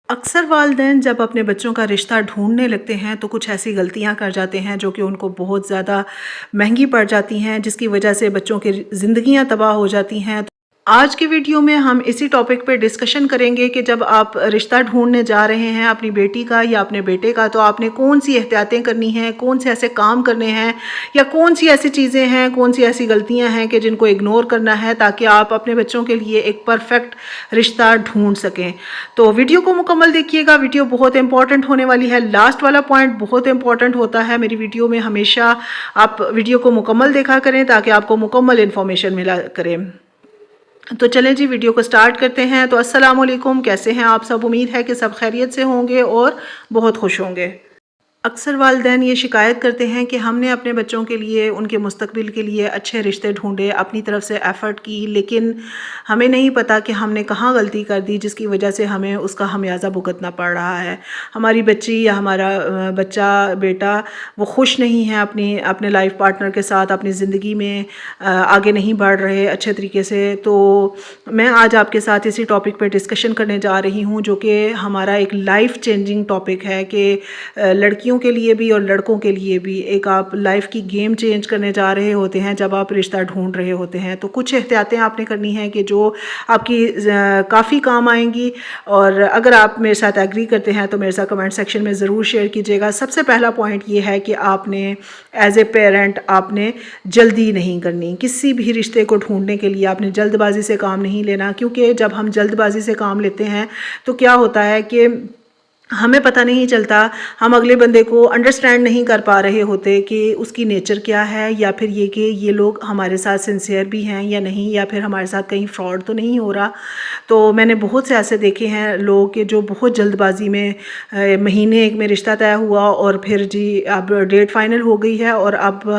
اکثر والدین جب اپنے بچوں کا رشتہ ڈھونڈنے لگتے ہیں تو کچھ ایسی غلطیاں کر جاتے ہیں جو کہ ان کو بہت زیادہ مہنگی پڑ جاتی ہیں، جس کی وجہ سے بچوں کی زندگیاں تباہ ہو جاتی ہیں۔ آج کی ویڈیو میں ہم اسی ٹاپک پہ ڈسکشن کریں گے کہ جب آپ رشتہ ڈھونڈنے جا رہے ہیں اپنی بیٹی کا یا اپنے بیٹے کا، تو آپ نے کون سی احتیاطیں کرنی ہیں، کون سے ایسے کام کرنے ہیں، یا کون سی ایسی چیزیں ہیں، کون سی ایسی غلطیاں ہیں کہ جن کو اگنور کرنا ہے تاکہ آپ اپنے بچوں کے لیے ایک پرفیکٹ رشتہ ڈھونڈ سکیں۔ تو ویڈیو کو مکمل دیکھیے گا، ویڈیو بہت امپورٹنٹ ہونے والی ہے۔ لاسٹ والا پوائنٹ بہت امپورٹنٹ ہوتا ہے میری ویڈیو میں، ہمیشہ آپ ویڈیو کو مکمل دیکھا کریں تاکہ آپ کو مکمل انفارمیشن ملا کرے۔ تو چلیں جی ویڈیو کو سٹارٹ کرتے ہیں۔ تو السلام علیکم، کیسے ہیں آپ سب؟ امید ہے کہ سب خیریت سے ہوں گے اور بہت خوش ہوں گے۔ اکثر والدین یہ شکایت کرتے ہیں کہ ہم نے اپنے بچوں کے لیے، ان کے مستقبل کے لیے اچھے رشتے ڈھونڈے، اپنی طرف سے ایفرٹ کی، لیکن ہمیں نہیں پتہ کہ ہم نے کہاں غلطی کر دی جس کی وجہ سے ہمیں اس کا خمیازہ بھگتنا پڑ رہا ہے۔ ہماری بچی یا ہمارا بچہ، بیٹا، وہ خوش نہیں ہے اپنے لائف پارٹنر کے ساتھ، اپنی زندگی میں آگے نہیں بڑھ رہے اچھے طریقے سے۔ تو میں آج آپ کے ساتھ اسی ٹاپک پہ ڈسکشن کرنے جا رہی ہوں جو کہ ہمارا ایک لائف چینجنگ ٹاپک ہے کہ لڑکیوں کے لیے بھی اور لڑکوں کے لیے بھی ایک آپ لائف کی گیم چینج کرنے جا رہے ہوتے ہیں جب آپ رشتہ ڈھونڈ رہے ہوتے ہیں۔ تو کچھ احتیاطیں آپ نے کرنی ہیں کہ جو آپ کی کافی کام آئیں گی، اور اگر آپ میرے ساتھ ایگری کرتے ہیں تو میرے ساتھ کمنٹ سیکشن میں ضرور شیئر کیجیے گا۔ سب سے پہلا پوائنٹ یہ ہے کہ آپ نے ایز اے پیرنٹ آپ نے جلدی نہیں کرنی، کسی بھی رشتے کو ڈھونڈنے کے لیے آپ نے جلد بازی سے کام نہیں لینا، کیونکہ جب ہم جلد بازی سے کام لیتے ہیں تو کیا ہوتا ہے کہ ہمیں پتہ نہیں چلتا، ہم اگلے بندے کو انڈرسٹینڈ نہیں کر پا رہے ہوتے کہ اس کی نیچر کیا ہے، یا پھر یہ کہ یہ لوگ ہمارے ساتھ سنسیئر بھی ہیں یا نہیں، یا پھر ہمارے ساتھ کہیں فراڈ تو نہیں ہو رہا۔ تو میں نے بہت سے ایسے دیکھے ہیں لوگ کہ جو بہت جلد بازی میں مہینے ایک میں رشتہ طے ہوا اور پھر جی اب ڈیٹ فائنل ہو گئی ہے اور اب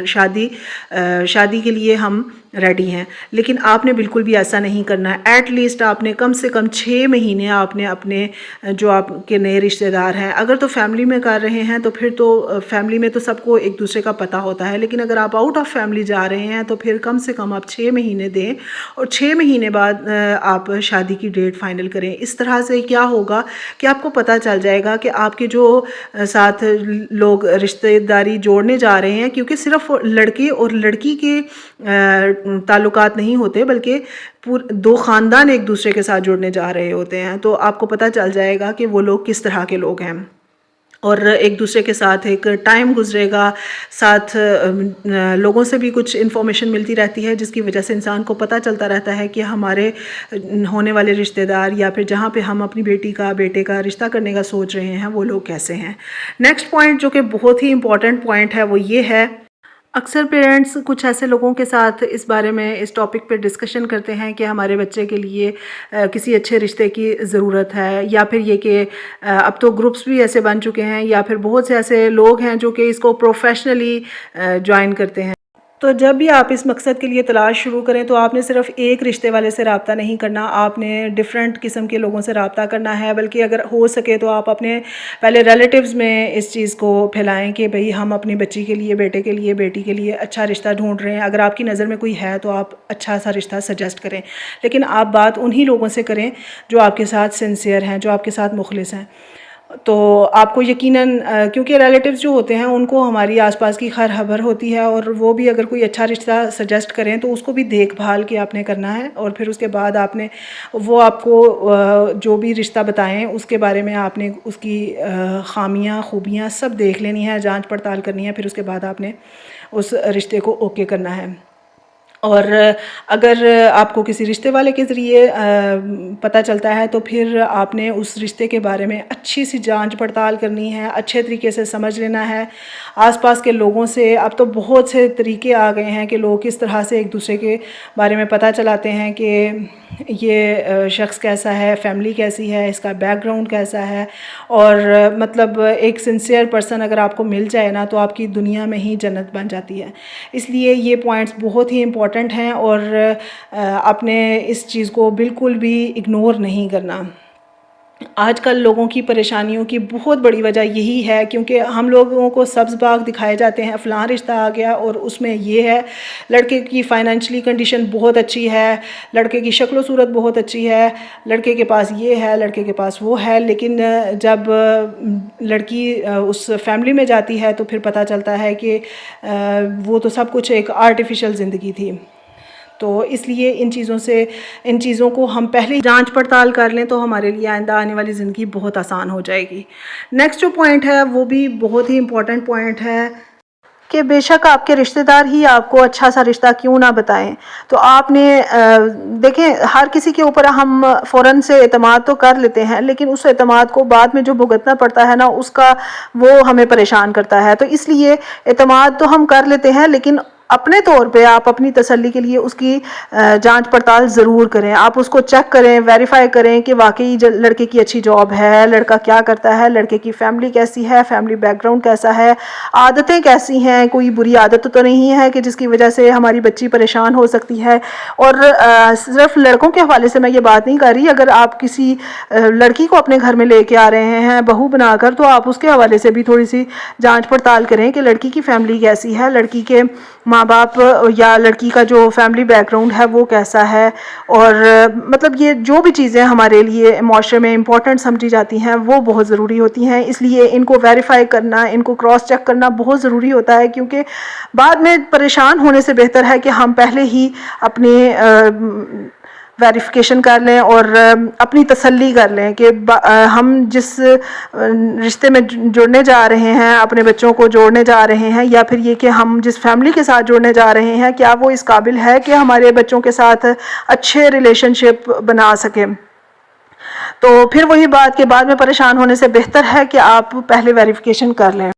شادی کے لیے ہم ریڈی ہیں، لیکن آپ نے بالکل بھی ایسا نہیں کرنا ہے۔ ایٹ لیسٹ آپ نے کم سے کم 6 مہینے آپ نے اپنے جو آپ کے نئے رشتہ دار ہیں، اگر تو فیملی میں کر رہے ہیں تو پھر تو فیملی میں تو سب کو ایک دوسرے کا پتہ ہوتا ہے، لیکن اگر آپ آؤٹ آف فیملی جا رہے ہیں تو پھر کم سے کم آپ 6 مہینے دیں، اور 6 مہینے بعد آپ شادی کی ڈیٹ فائنل کریں۔ اس طرح سے کیا ہوگا کہ آپ کو پتہ چل جائے گا کہ آپ کے جو ساتھ لوگ رشتہ داری جوڑنے جا رہے ہیں، کیونکہ صرف لڑکے اور لڑکی کے تعلقات نہیں ہوتے بلکہ دو خاندان ایک دوسرے کے ساتھ جڑنے جا رہے ہوتے ہیں، تو آپ کو پتہ چل جائے گا کہ وہ لوگ کس طرح کے لوگ ہیں، اور ایک دوسرے کے ساتھ ایک ٹائم گزرے گا، ساتھ لوگوں سے بھی کچھ انفارمیشن ملتی رہتی ہے جس کی وجہ سے انسان کو پتہ چلتا رہتا ہے کہ ہمارے ہونے والے رشتہ دار یا پھر جہاں پہ ہم اپنی بیٹی کا بیٹے کا رشتہ کرنے کا سوچ رہے ہیں وہ لوگ کیسے ہیں۔ نیکسٹ پوائنٹ جو کہ بہت ہی امپورٹنٹ پوائنٹ ہے وہ یہ ہے، اکثر پیرنٹس کچھ ایسے لوگوں کے ساتھ اس بارے میں اس ٹاپک پہ ڈسکشن کرتے ہیں کہ ہمارے بچے کے لیے کسی اچھے رشتے کی ضرورت ہے، یا پھر یہ کہ اب تو گروپس بھی ایسے بن چکے ہیں، یا پھر بہت سے ایسے لوگ ہیں جو کہ اس کو پروفیشنلی جوائن کرتے ہیں۔ تو جب بھی آپ اس مقصد کے لیے تلاش شروع کریں تو آپ نے صرف ایک رشتے والے سے رابطہ نہیں کرنا، آپ نے ڈیفرنٹ قسم کے لوگوں سے رابطہ کرنا ہے، بلکہ اگر ہو سکے تو آپ اپنے پہلے ریلیٹیوز میں اس چیز کو پھیلائیں کہ بھئی ہم اپنی بچی کے لیے، بیٹے کے لیے، بیٹی کے لیے اچھا رشتہ ڈھونڈ رہے ہیں۔ اگر آپ کی نظر میں کوئی ہے تو آپ اچھا سا رشتہ سجیسٹ کریں، لیکن آپ بات انہی لوگوں سے کریں جو آپ کے ساتھ سنسیئر ہیں، جو آپ کے ساتھ مخلص ہیں۔ تو آپ کو یقیناً کیونکہ ریلیٹیوز جو ہوتے ہیں ان کو ہماری آس پاس کی خیر خبر ہوتی ہے، اور وہ بھی اگر کوئی اچھا رشتہ سجیسٹ کریں تو اس کو بھی دیکھ بھال کے آپ نے کرنا ہے، اور پھر اس کے بعد آپ نے وہ آپ کو جو بھی رشتہ بتائیں اس کے بارے میں آپ نے اس کی خامیاں خوبیاں سب دیکھ لینی ہے، جانچ پڑتال کرنی ہے، پھر اس کے بعد آپ نے اس رشتے کو اوکے کرنا ہے۔ اور اگر آپ کو کسی رشتے والے کے ذریعے پتہ چلتا ہے تو پھر آپ نے اس رشتے کے بارے میں اچھی سی جانچ پڑتال کرنی ہے، اچھے طریقے سے سمجھ لینا ہے آس پاس کے لوگوں سے۔ اب تو بہت سے طریقے آ گئے ہیں کہ لوگ کس طرح سے ایک دوسرے کے بارے میں پتہ چلاتے ہیں کہ یہ شخص کیسا ہے، فیملی کیسی ہے، اس کا بیک گراؤنڈ کیسا ہے، اور مطلب ایک سنسیئر پرسن اگر آپ کو مل جائے نا تو آپ کی دنیا میں ہی جنت بن جاتی ہے۔ اس لیے یہ پوائنٹس بہت ہی امپورٹنٹ ہیں، اور آپ نے اس چیز کو بالکل بھی اگنور نہیں کرنا۔ آج کل لوگوں کی پریشانیوں کی بہت بڑی وجہ یہی ہے، کیونکہ ہم لوگوں کو سبز باغ دکھائے جاتے ہیں، فلاں رشتہ آ گیا اور اس میں یہ ہے، لڑکے کی فائنینشلی کنڈیشن بہت اچھی ہے، لڑکے کی شکل و صورت بہت اچھی ہے، لڑکے کے پاس یہ ہے، لڑکے کے پاس وہ ہے، لیکن جب لڑکی اس فیملی میں جاتی ہے تو پھر پتہ چلتا ہے کہ وہ تو سب کچھ ایک آرٹیفیشل زندگی تھی۔ تو اس لیے ان چیزوں کو ہم پہلے جانچ پڑتال کر لیں تو ہمارے لیے آئندہ آنے والی زندگی بہت آسان ہو جائے گی۔ نیکسٹ جو پوائنٹ ہے وہ بھی بہت ہی امپورٹنٹ پوائنٹ ہے کہ بے شک آپ کے رشتہ دار ہی آپ کو اچھا سا رشتہ کیوں نہ بتائیں، تو آپ نے دیکھیں ہر کسی کے اوپر ہم فوراً سے اعتماد تو کر لیتے ہیں، لیکن اس اعتماد کو بعد میں جو بھگتنا پڑتا ہے نا، اس کا وہ ہمیں پریشان کرتا ہے۔ تو اس لیے اعتماد تو ہم کر لیتے ہیں، لیکن اپنے طور پہ آپ اپنی تسلی کے لیے اس کی جانچ پڑتال ضرور کریں، آپ اس کو چیک کریں، ویریفائی کریں کہ واقعی لڑکے کی اچھی جاب ہے، لڑکا کیا کرتا ہے، لڑکے کی فیملی کیسی ہے، فیملی بیک گراؤنڈ کیسا ہے، عادتیں کیسی ہیں، کوئی بری عادت تو نہیں ہے کہ جس کی وجہ سے ہماری بچی پریشان ہو سکتی ہے۔ اور صرف لڑکوں کے حوالے سے میں یہ بات نہیں کر رہی، اگر آپ کسی لڑکی کو اپنے گھر میں لے کے آ رہے ہیں بہو بنا کر، تو آپ اس کے حوالے سے بھی تھوڑی سی جانچ پڑتال کریں کہ لڑکی کی فیملی کیسی ہے، لڑکی کے ماں باپ یا لڑکی کا جو فیملی بیک گراؤنڈ ہے وہ کیسا ہے، اور مطلب یہ جو بھی چیزیں ہمارے لیے معاشرے میں امپورٹنٹ سمجھی جاتی ہیں وہ بہت ضروری ہوتی ہیں۔ اس لیے ان کو ویریفائی کرنا، ان کو کراس چیک کرنا بہت ضروری ہوتا ہے، کیونکہ بعد میں پریشان ہونے سے بہتر ہے کہ ہم پہلے ہی اپنے ویریفیکیشن کر لیں اور اپنی تسلی کر لیں کہ ہم جس رشتے میں جڑنے جا رہے ہیں، اپنے بچوں کو جوڑنے جا رہے ہیں، یا پھر یہ کہ ہم جس فیملی کے ساتھ جڑنے جا رہے ہیں، کیا وہ اس قابل ہے کہ ہمارے بچوں کے ساتھ اچھے ریلیشن شپ بنا سکیں۔ تو پھر وہی بات کہ بعد میں پریشان ہونے سے بہتر ہے کہ آپ پہلے ویریفیکیشن کر لیں۔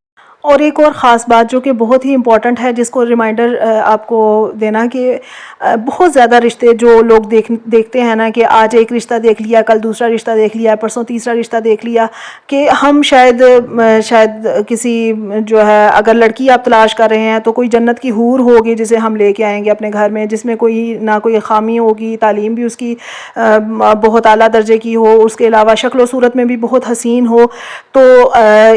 اور ایک اور خاص بات جو کہ بہت ہی امپورٹنٹ ہے، جس کو ریمائنڈر آپ کو دینا کہ بہت زیادہ رشتے جو لوگ دیکھتے ہیں نا، کہ آج ایک رشتہ دیکھ لیا، کل دوسرا رشتہ دیکھ لیا، پرسوں تیسرا رشتہ دیکھ لیا، کہ ہم شاید کسی جو ہے اگر لڑکی آپ تلاش کر رہے ہیں تو کوئی جنت کی حور ہوگی جسے ہم لے کے آئیں گے اپنے گھر میں، جس میں نہ کوئی خامی ہوگی، تعلیم بھی اس کی بہت اعلیٰ درجے کی ہو، اس کے علاوہ شکل و صورت میں بھی بہت حسین ہو۔ تو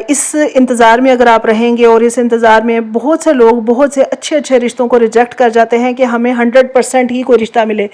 اس انتظار میں اگر آپ رہیں گے، اور اس انتظار میں بہت سے لوگ بہت سے اچھے رشتوں کو ریجیکٹ کر جاتے ہیں کہ ہمیں 100% ہی کوئی رشتہ ملے،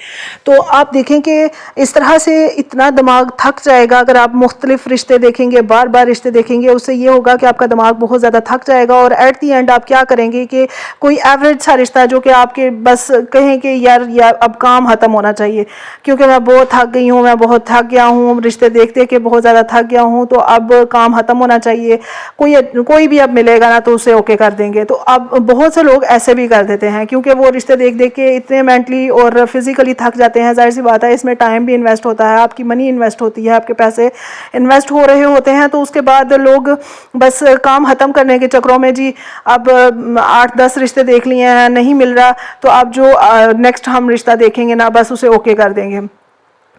تو آپ دیکھیں کہ اس طرح سے اتنا دماغ تھک جائے گا۔ اگر آپ مختلف رشتے دیکھیں گے، بار بار رشتے دیکھیں گے، اس سے یہ ہوگا کہ آپ کا دماغ بہت زیادہ تھک جائے گا، اور ایٹ دی اینڈ آپ کیا کریں گے کہ کوئی ایوریج سا رشتہ جو کہ آپ کے بس کہیں کہ یار اب کام ختم ہونا چاہیے، کیونکہ میں بہت تھک گئی ہوں، میں بہت تھک گیا ہوں، رشتے دیکھتے کہ بہت زیادہ تھک گیا ہوں، تو اب کام ختم ہونا چاہیے، کوئی بھی اب ملے گا نا تو اسے اوکے کر دیں گے۔ تو اب بہت سے لوگ ایسے بھی کر دیتے ہیں، کیونکہ وہ رشتے دیکھ کے اتنے مینٹلی اور فزیکلی تھک جاتے ہیں۔ ظاہر سی بات ہے اس میں ٹائم بھی انویسٹ ہوتا ہے، آپ کی منی انویسٹ ہوتی ہے، آپ کے پیسے انویسٹ ہو رہے ہوتے ہیں، تو اس کے بعد لوگ بس کام ختم کرنے کے چکروں میں جی اب 8-10 رشتے دیکھ لیے ہیں، نہیں مل رہا، تو اب جو نیکسٹ ہم رشتہ دیکھیں گے نا بس اسے اوکے کر دیں گے۔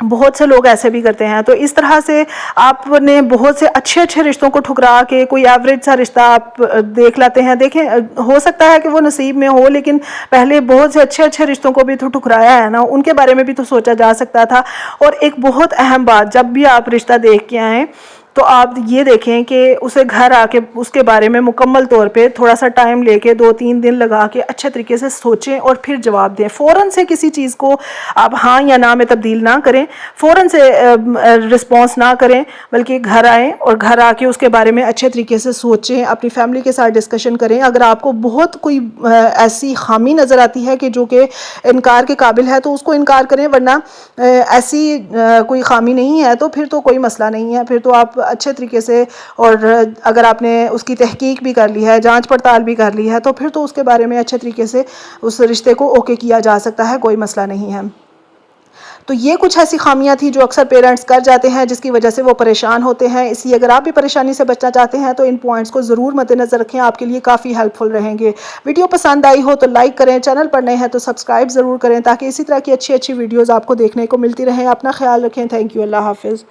بہت سے لوگ ایسے بھی کرتے ہیں۔ تو اس طرح سے آپ نے بہت سے اچھے رشتوں کو ٹھکرا کے کوئی ایوریج سا رشتہ آپ دیکھ لاتے ہیں۔ دیکھیں ہو سکتا ہے کہ وہ نصیب میں ہو، لیکن پہلے بہت سے اچھے رشتوں کو بھی تو ٹھکرایا ہے نا، ان کے بارے میں بھی تو سوچا جا سکتا تھا۔ اور ایک بہت اہم بات، جب بھی آپ رشتہ دیکھ کے آئیں تو آپ یہ دیکھیں کہ اسے گھر آ کے اس کے بارے میں مکمل طور پہ تھوڑا سا ٹائم لے کے 2-3 دن لگا کے اچھے طریقے سے سوچیں اور پھر جواب دیں۔ فوراً سے کسی چیز کو آپ ہاں یا نہ میں تبدیل نہ کریں، فوراً سے رسپانس نہ کریں، بلکہ گھر آئیں اور گھر آ کے اس کے بارے میں اچھے طریقے سے سوچیں، اپنی فیملی کے ساتھ ڈسکشن کریں۔ اگر آپ کو بہت کوئی ایسی خامی نظر آتی ہے کہ جو کہ انکار کے قابل ہے تو اس کو انکار کریں، ورنہ ایسی کوئی خامی نہیں ہے تو پھر تو کوئی مسئلہ نہیں ہے، پھر تو آپ اچھے طریقے سے، اور اگر آپ نے اس کی تحقیق بھی کر لی ہے، جانچ پڑتال بھی کر لی ہے، تو پھر تو اس کے بارے میں اچھے طریقے سے اس رشتے کو اوکے کیا جا سکتا ہے، کوئی مسئلہ نہیں ہے۔ تو یہ کچھ ایسی خامیاں تھیں جو اکثر پیرنٹس کر جاتے ہیں، جس کی وجہ سے وہ پریشان ہوتے ہیں۔ اس لیے اگر آپ بھی پریشانی سے بچنا چاہتے ہیں تو ان پوائنٹس کو ضرور مد نظر رکھیں، آپ کے لیے کافی ہیلپ فل رہیں گے۔ ویڈیو پسند آئی ہو تو لائک کریں، چینل پر نئے ہیں تو سبسکرائب ضرور کریں، تاکہ اسی طرح کی اچھی ویڈیوز آپ کو دیکھنے کو ملتی رہیں۔ اپنا خیال رکھیں، تھینک یو، اللہ حافظ۔